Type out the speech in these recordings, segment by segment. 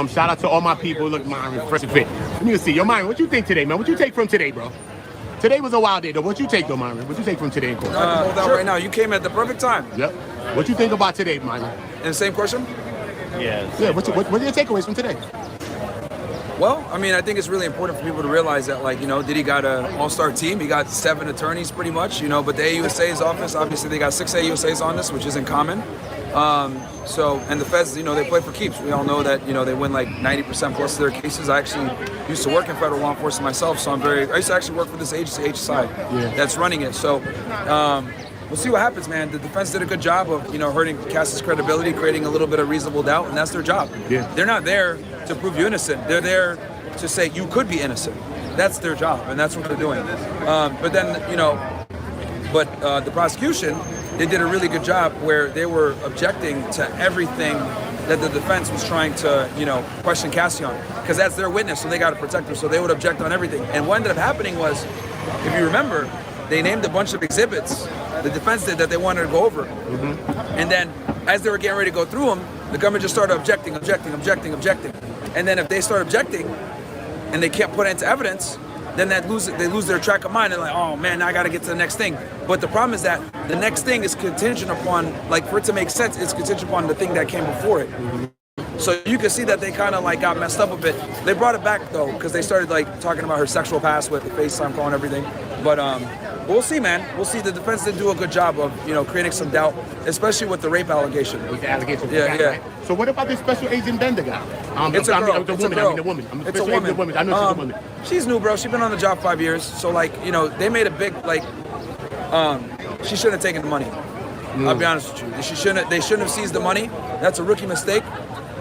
Shout out to all my people. Look, Myron, Fresh and Fit. Let me see. Yo, Myron, what you think today, man? What you take from today, bro? Today was a wild day, though. What you take, though, Myron? What you take from today in court? Hold out right now. You came at the perfect time. Yep. What you think about today, Myron? And the same question? Yes. Yeah, what are your takeaways from today? Well, I mean, I think it's really important for people to realize that, like, you know, Diddy got an all-star team. He got 7 attorneys pretty much, you know, but the AUSA's office, obviously they got 6 AUSAs on this, which isn't common. And the feds, you know, they play for keeps. We all know that, you know, they win like 90% plus of their cases. I actually used to work in federal law enforcement myself, so I used to actually work for this agency, HSI, that's running it. So we'll see what happens, man. The defense did a good job of, you know, hurting Cassie's credibility, creating a little bit of reasonable doubt, and that's their job. Yeah. They're not there to prove you innocent. They're there to say you could be innocent. That's their job, and that's what they're doing. But then, you know, the prosecution, they did a really good job where they were objecting to everything that the defense was trying to, you know, question Cassie on, because that's their witness, so they got to protect her, so they would object on everything. And what ended up happening was, if you remember, they named a bunch of exhibits, the defense did, that they wanted to go over. And then, as they were getting ready to go through them, the government just started objecting. And then if they start objecting, and they can't put it into evidence, then they lose their track of mind. They're like, oh man, now I gotta get to the next thing. But the problem is that the next thing is contingent upon, like, for it to make sense, it's contingent upon the thing that came before it. So you can see that they kind of like got messed up a bit. They brought it back though, because they started like talking about her sexual past with the FaceTime call and everything. But we'll see, man. We'll see. The defense did do a good job of, you know, creating some doubt, especially with the rape allegation. With the allegation. Yeah. Right? So what about this special agent Bender guy? It's a girl. It's a woman. It's a woman. I know she's a woman. She's new, bro. She's been on the job 5 years. So, like, you know, they made a big, like, she shouldn't have taken the money. I'll be honest with you. They shouldn't have seized the money. That's a rookie mistake.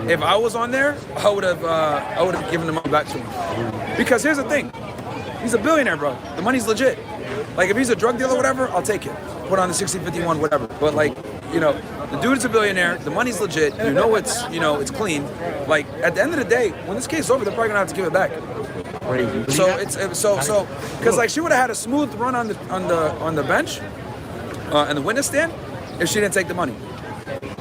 If I was on there, I would have given the money back to him. Because here's the thing. He's a billionaire, bro. The money's legit. Like, if he's a drug dealer or whatever, I'll take it. Put on the 6051, whatever. But, like, you know, the dude is a billionaire. The money's legit. You know it's clean. Like, at the end of the day, when this case is over, they're probably gonna have to give it back. Crazy. So because like she would have had a smooth run on the bench and the witness stand if she didn't take the money.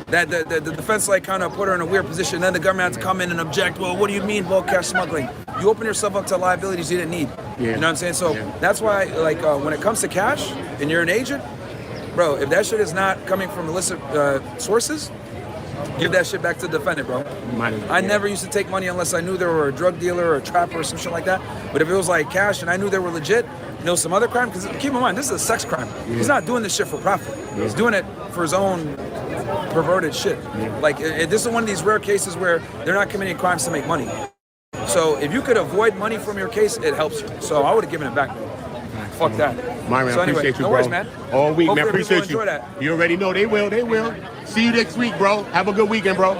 That the defense like kind of put her in a weird position. Then the government had to come in and object. Well, what do you mean bulk cash smuggling? You open yourself up to liabilities you didn't need. Yeah. You know what I'm saying? So that's why, like, when it comes to cash and you're an agent, bro, if that shit is not coming from illicit sources, give that shit back to the defendant, bro. I never used to take money unless I knew they were a drug dealer or a trapper or some shit like that. But if it was like cash and I knew they were legit, you know, some other crime, because keep in mind, this is a sex crime. Yeah. He's not doing this shit for profit. Yeah. He's doing it for his own perverted shit. Yeah. Like, this is one of these rare cases where they're not committing crimes to make money. So if you could avoid money from your case, it helps you. So I would have given it back. Fuck that. Myron, so I anyway, appreciate you, no bro. worries, man. All week, Hopefully man. Appreciate you. Enjoy that. You already know they will. See you next week, bro. Have a good weekend, bro.